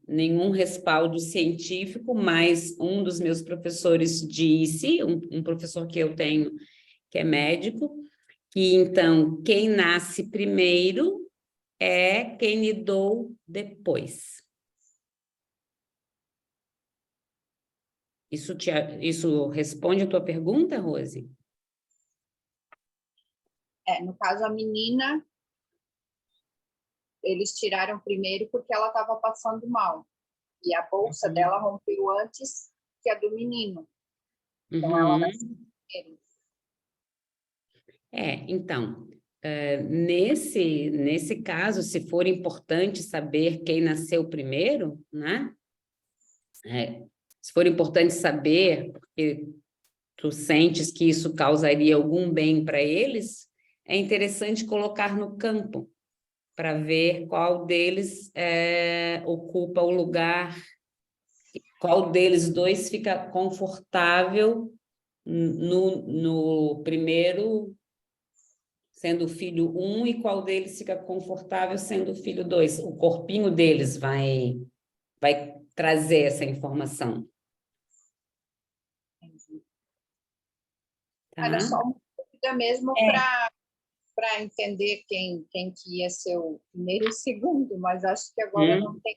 nenhum respaldo científico, mas um dos meus professores disse, um professor que eu tenho, que é médico, que então quem nasce primeiro é quem nidou depois. Isso responde a tua pergunta, Rose? No caso, a menina, eles tiraram primeiro porque ela estava passando mal. E a bolsa dela rompeu antes que a do menino. Então, ela nasceu primeiro. Então, nesse caso, se for importante saber quem nasceu primeiro, né? Se for importante saber, porque tu sentes que isso causaria algum bem para eles, é interessante colocar no campo, para ver qual deles ocupa o lugar Qual deles dois fica confortável no primeiro, sendo o filho 1, e qual deles fica confortável sendo o filho 2? O corpinho deles vai trazer essa informação. Tá? Era só uma dúvida mesmo para entender quem que ia ser o primeiro e o segundo, mas acho que agora não tem.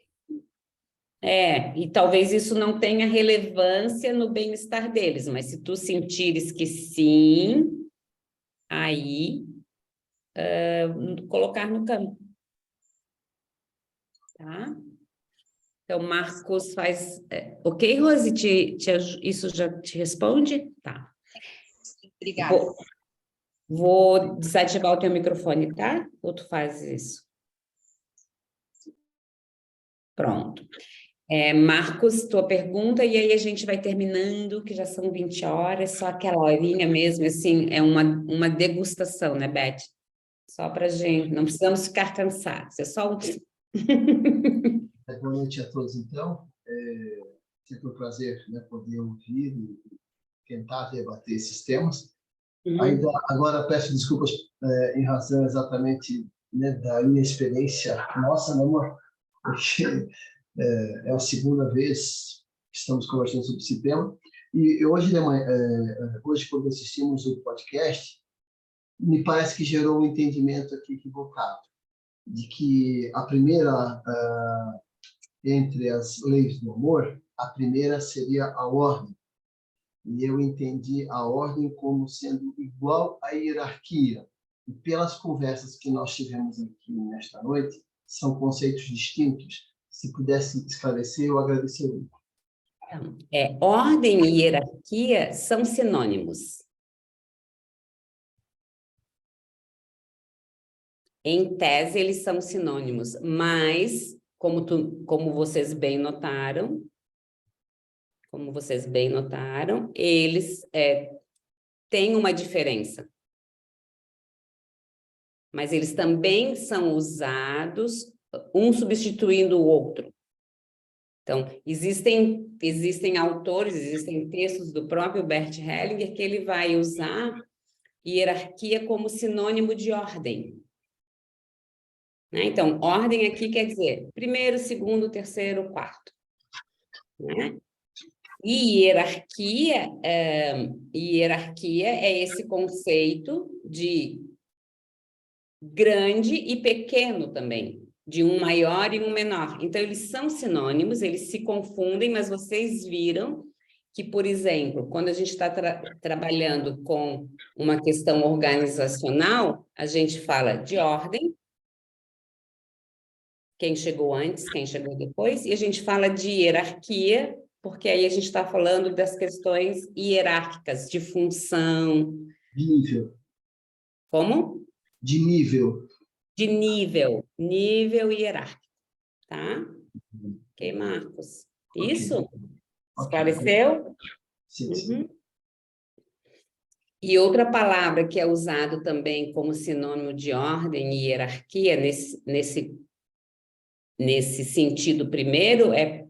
E talvez isso não tenha relevância no bem-estar deles, mas se tu sentires que sim, aí colocar no campo. Tá? Então, Marcos faz... Ok, Rose? Isso já te responde? Tá. Obrigada. Vou desativar o teu microfone, tá? Ou tu faz isso? Pronto. Marcos, tua pergunta, e aí a gente vai terminando, que já são 20 horas, só aquela horinha mesmo, assim, é uma degustação, né, Beth? Só pra gente, não precisamos ficar cansados, é só um... Boa noite a todos, então. Sempre um prazer, né, poder ouvir e tentar debater esses temas. Ainda agora peço desculpas em razão exatamente, né, da inexperiência nossa, né, amor? Porque é a segunda vez que estamos conversando sobre esse tema. E hoje, hoje quando assistimos o podcast, me parece que gerou um entendimento aqui equivocado, de que a primeira, entre as leis do amor, a primeira seria a ordem. E eu entendi a ordem como sendo igual à hierarquia. E pelas conversas que nós tivemos aqui nesta noite, são conceitos distintos. Se pudesse esclarecer, eu agradeceria. Ordem e hierarquia são sinônimos. Em tese, eles são sinônimos, mas, como vocês bem notaram, eles têm uma diferença. Mas eles também são usados, um substituindo o outro. Então, existem autores, existem textos do próprio Bert Hellinger que ele vai usar hierarquia como sinônimo de ordem. Né? Então, ordem aqui quer dizer primeiro, segundo, terceiro, quarto. Né? E hierarquia é esse conceito de grande e pequeno também, de um maior e um menor. Então, eles são sinônimos, eles se confundem, mas vocês viram que, por exemplo, quando a gente está trabalhando com uma questão organizacional, a gente fala de ordem, quem chegou antes, quem chegou depois, e a gente fala de hierarquia, porque aí a gente está falando das questões hierárquicas, de função. De nível. Como? De nível. De nível hierárquico, tá? Ok, Marcos? Isso? Esclareceu? Sim, sim. E outra palavra que é usada também como sinônimo de ordem e hierarquia, nesse sentido primeiro, é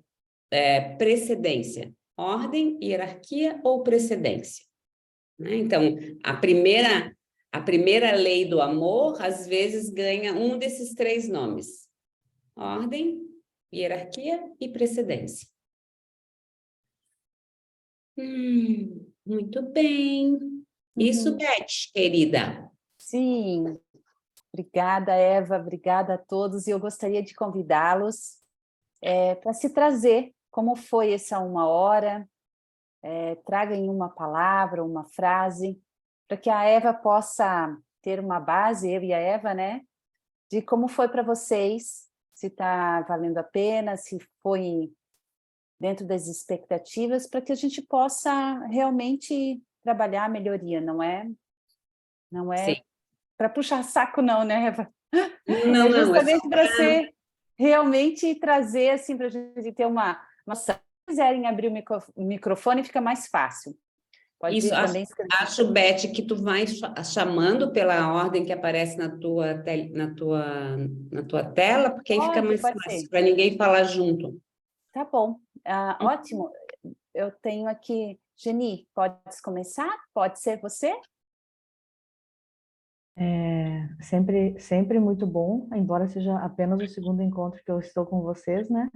precedência. Ordem, hierarquia ou precedência. Né? Então, a primeira lei do amor, às vezes, ganha um desses três nomes. Ordem, hierarquia e precedência. Muito bem. Isso, Beth, querida. Sim. Obrigada, Eva. Obrigada a todos. E eu gostaria de convidá-los para se trazer como foi essa 1 hora. Traga em uma palavra, uma frase, para que a Eva possa ter uma base, eu e a Eva, né? De como foi para vocês, se está valendo a pena, se foi dentro das expectativas, para que a gente possa realmente trabalhar a melhoria, não é para puxar saco não, né, Eva? Não, é justamente para ser realmente trazer assim para a gente ter uma noção. Se quiserem abrir o microfone, fica mais fácil. Pode Isso, também acho, Beth, que tu vai chamando pela ordem que aparece na tua tela, porque aí fica mais fácil para ninguém falar junto. Tá bom. Ótimo. Eu tenho aqui... Geni, pode começar? Pode ser você? Sempre muito bom, embora seja apenas o segundo encontro que eu estou com vocês, né?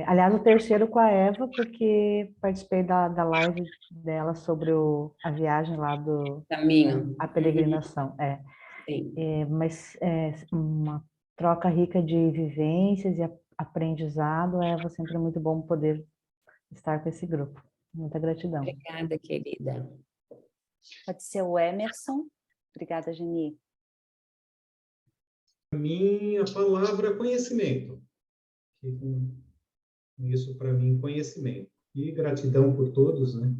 Aliás, o terceiro com a Eva, porque participei da live dela sobre a viagem lá Caminho. a peregrinação. Sim. Mas uma troca rica de vivências e aprendizado. Eva, sempre é muito bom poder estar com esse grupo. Muita gratidão. Obrigada, querida. Pode ser o Emerson. Obrigada, Geni. Para mim, a palavra conhecimento. Isso, para mim, conhecimento. E gratidão por todos, né?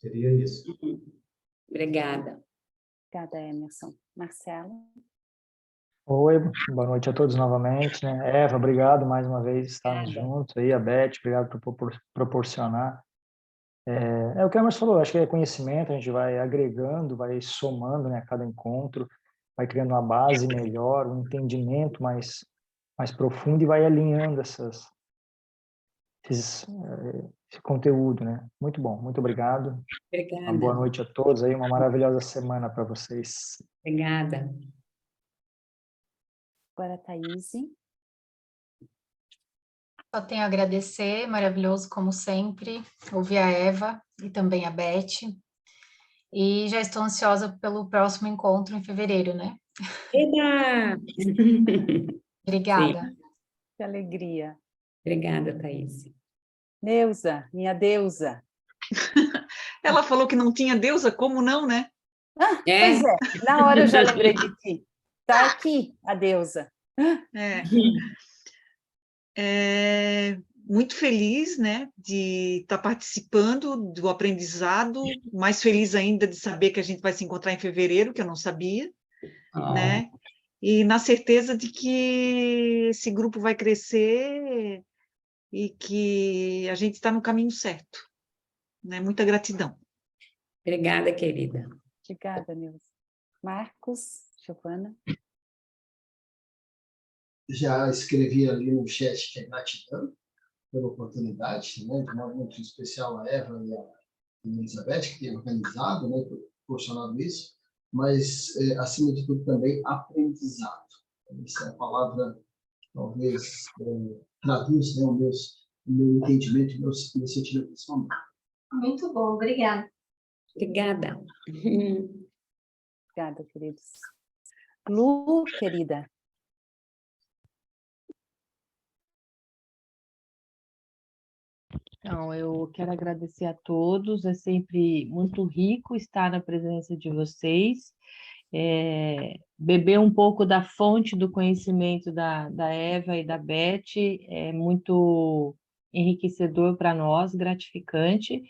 Seria isso. Obrigada. Obrigada, Emerson. Marcelo? Oi, boa noite a todos novamente, né? Eva, obrigado mais uma vez por estarmos juntos aí, a Beth, obrigado por proporcionar. É o que a Emerson falou, acho que é conhecimento, a gente vai agregando, vai somando, né, a cada encontro, vai criando uma base melhor, um entendimento mais profundo e vai alinhando esse conteúdo, né? Muito bom, muito obrigado. Obrigada. Uma boa noite a todos aí, uma maravilhosa semana para vocês. Obrigada. Agora a Thaís. Só tenho a agradecer, maravilhoso como sempre, ouvir a Eva e também a Beth. E já estou ansiosa pelo próximo encontro em fevereiro, né? Eba! Obrigada. Sim. Que alegria. Obrigada, Thaís. Neuza, minha deusa. Ela falou que não tinha deusa, como não, né? Pois é, na hora eu já lembrei de ti. Está aqui a deusa. Muito feliz, né, de estar participando do aprendizado, mais feliz ainda de saber que a gente vai se encontrar em fevereiro, que eu não sabia, né? E na certeza de que esse grupo vai crescer e que a gente está no caminho certo, né? Muita gratidão. Obrigada, querida. Obrigada, Neuza. Marcos, Giovana. Já escrevi ali no chat que é gratidão pela oportunidade, né, de modo muito especial a Eva e a Elizabeth, que tem organizado, né, proporcionado isso, mas, acima de tudo, também aprendizado. Essa é a palavra que talvez traduz, né, o meu entendimento, o meu sentimento nesse momento. Muito bom, obrigada. Obrigada. Obrigada, queridos. Lu, querida. Então, eu quero agradecer a todos, é sempre muito rico estar na presença de vocês, beber um pouco da fonte do conhecimento da Eva e da Beth é muito enriquecedor para nós, gratificante,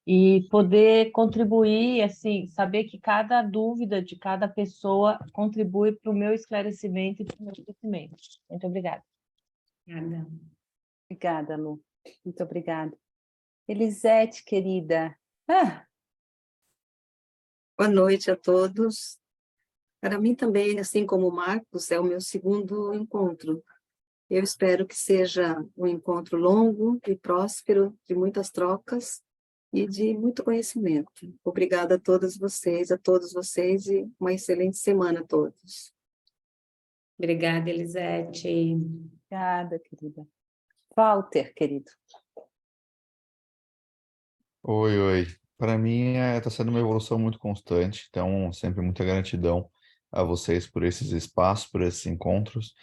e poder contribuir, assim, saber que cada dúvida de cada pessoa contribui para o meu esclarecimento e para o meu crescimento. Muito obrigada. Obrigada. Obrigada, Lu. Muito obrigada. Elisete, querida. Boa noite a todos. Para mim também, assim como o Marcos, é o meu segundo encontro. Eu espero que seja um encontro longo e próspero, de muitas trocas e de muito conhecimento. Obrigada a todos vocês e uma excelente semana a todos. Obrigada, Elisete. Obrigada, querida. Walter, querido. Oi. Para mim está sendo uma evolução muito constante, então sempre muita gratidão a vocês por esses espaços, por esses encontros.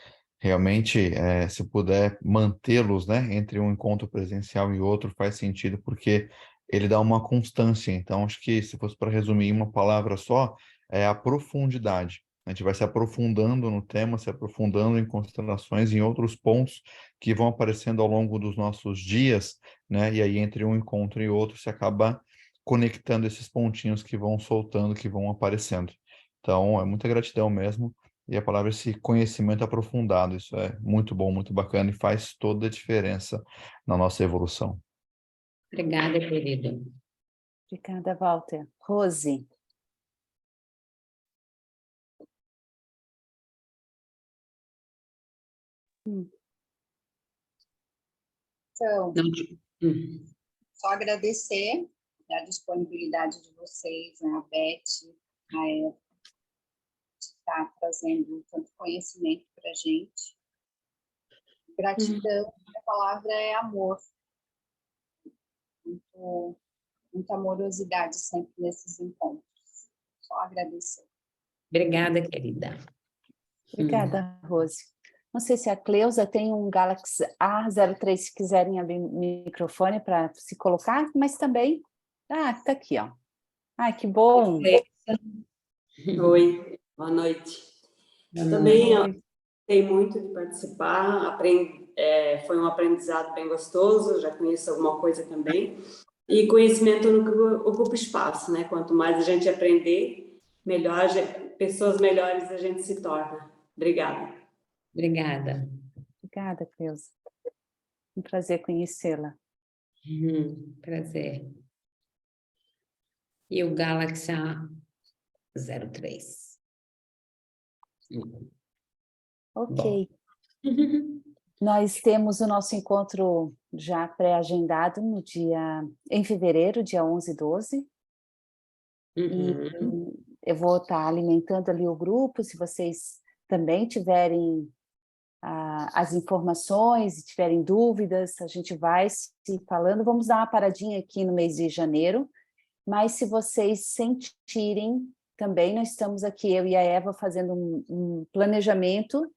Realmente, se puder mantê-los, né, entre um encontro presencial e outro, faz sentido, porque ele dá uma constância. Então, acho que se fosse para resumir em uma palavra só, é a profundidade. A gente vai se aprofundando no tema, se aprofundando em considerações, em outros pontos que vão aparecendo ao longo dos nossos dias, né? E aí, entre um encontro e outro, se acaba conectando esses pontinhos que vão soltando, que vão aparecendo. Então, é muita gratidão mesmo. E a palavra é esse conhecimento aprofundado. Isso é muito bom, muito bacana e faz toda a diferença na nossa evolução. Obrigada, querida. Obrigada, Walter. Rose. Então, Não. só agradecer a disponibilidade de vocês, né, a Beth, a Eva, de estar trazendo tanto conhecimento para a gente. Gratidão, a palavra é amor. Muita amorosidade sempre nesses encontros. Só agradecer. Obrigada, querida. Obrigada, Rose. Não sei se a Cleusa tem um Galaxy A03, se quiserem abrir o microfone para se colocar, mas também... Ah, está aqui, ó. Ah, que bom! Oi, boa noite. Eu também gostei muito de participar, foi um aprendizado bem gostoso, já conheço alguma coisa também. E conhecimento ocupa espaço, né? Quanto mais a gente aprender, melhor, pessoas melhores a gente se torna. Obrigada. Obrigada. Obrigada, Cleusa. Um prazer conhecê-la. Prazer. E o Galaxy A03. Ok. Nós temos o nosso encontro já pré-agendado em fevereiro, dia 11 e 12. E eu vou estar alimentando ali o grupo, se vocês também tiverem as informações e tiverem dúvidas, a gente vai se falando. Vamos dar uma paradinha aqui no mês de janeiro, mas se vocês sentirem também, nós estamos aqui, eu e a Eva, fazendo um planejamento